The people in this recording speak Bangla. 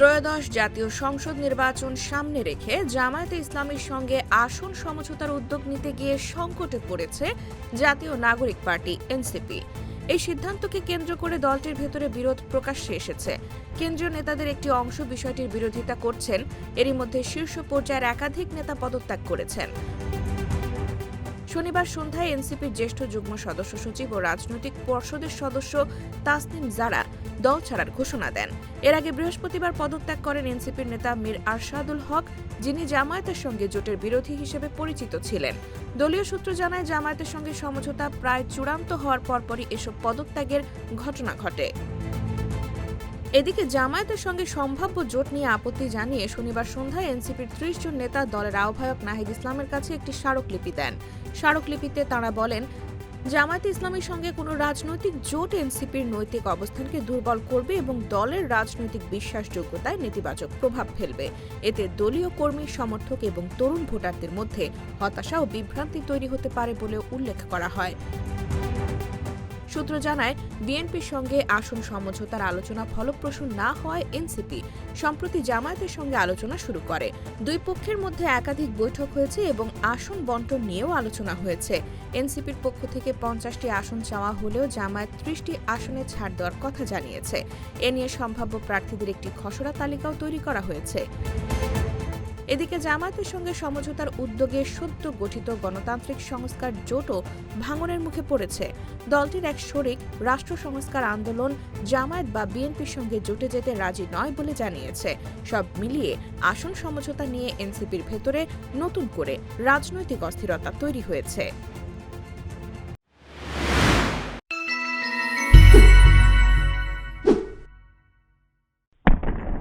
ত্রয়োদশ জাতীয় সংসদ নির্বাচন সামনে রেখে জামায়াতে ইসলামীর সঙ্গে আসন সমঝোতার উদ্যোগ নিতে গিয়ে সংকটে পড়েছে জাতীয় নাগরিক পার্টি এনসিপি। এই সিদ্ধান্তকে কেন্দ্র করে দলটির ভেতরে বিরোধ প্রকাশ্যে এসেছে। কেন্দ্রীয় নেতাদের একটি অংশ বিষয়টির বিরোধিতা করছেন। এরই মধ্যে শীর্ষ পর্যায়ের একাধিক নেতা পদত্যাগ করেছেন। শনিবার সন্ধ্যায় এনসিপির জ্যেষ্ঠ যুগ্ম সদস্য সচিব ও রাজনৈতিক পর্ষদের সদস্য তাসনিম জারা দল ছাড়ার ঘোষণা দেন। এর আগে বৃহস্পতিবার পদত্যাগ করেন এনসিপির নেতা মীর আরশাদুল হক, যিনি জামায়াতের সঙ্গে জোটের বিরোধী হিসেবে পরিচিত ছিলেন। দলীয় সূত্র জানায়, জামায়াতের সঙ্গে সমঝোতা প্রায় চূড়ান্ত হওয়ার পরপরই এসব পদত্যাগের ঘটনা ঘটে। এদিকে জামায়াতের সঙ্গে সম্ভাব্য জোট নিয়ে আপত্তি জানিয়ে শনিবার সন্ধ্যায় এনসিপির ৩০ জন নেতা দলের আহ্বায়ক নাহিদ ইসলামের কাছে একটি স্মারকলিপি দেন। স্মারকলিপিতে তাঁরা বলেন, জামায়াতে ইসলামীর সঙ্গে কোনো রাজনৈতিক জোট এনসিপির নৈতিক অবস্থানকে দুর্বল করবে এবং দলের রাজনৈতিক বিশ্বাসযোগ্যতায় নেতিবাচক প্রভাব ফেলবে। এতে দলীয় কর্মী, সমর্থক এবং তরুণ ভোটারদের মধ্যে হতাশা ও বিভ্রান্তি তৈরি হতে পারে বলেও উল্লেখ করা হয়। সূত্র জানায়, বিএনপির সঙ্গে আসন সমঝোতার আলোচনা ফলপ্রসূ না হওয়ায় এনসিপি সম্প্রতি জামায়াতের সঙ্গে আলোচনা শুরু করে। দুই পক্ষের মধ্যে একাধিক বৈঠক হয়েছে এবং আসন বণ্টন নিয়েও আলোচনা হয়েছে। এনসিপির পক্ষ থেকে ৫০টি আসন চাওয়া হলেও জামায়াত ৩০টি আসনে ছাড় দেওয়ার কথা জানিয়েছে। এ নিয়ে সম্ভাব্য প্রার্থীদের একটি খসড়া তালিকাও তৈরি করা হয়েছে। এদিকে জামায়াতের সঙ্গে সমঝোতার উদ্যোগে সদ্য গঠিত গণতান্ত্রিক সংস্কার জোটও ভাঙনের মুখে পড়েছে। দলটির এক শরিক রাষ্ট্র সংস্কার আন্দোলন জামায়াত বা বিএনপির সঙ্গে জোটে যেতে রাজি নয় বলে জানিয়েছে। সব মিলিয়ে আসন সমঝোতা নিয়ে এনসিপির ভেতরে নতুন করে রাজনৈতিক অস্থিরতা তৈরি হয়েছে।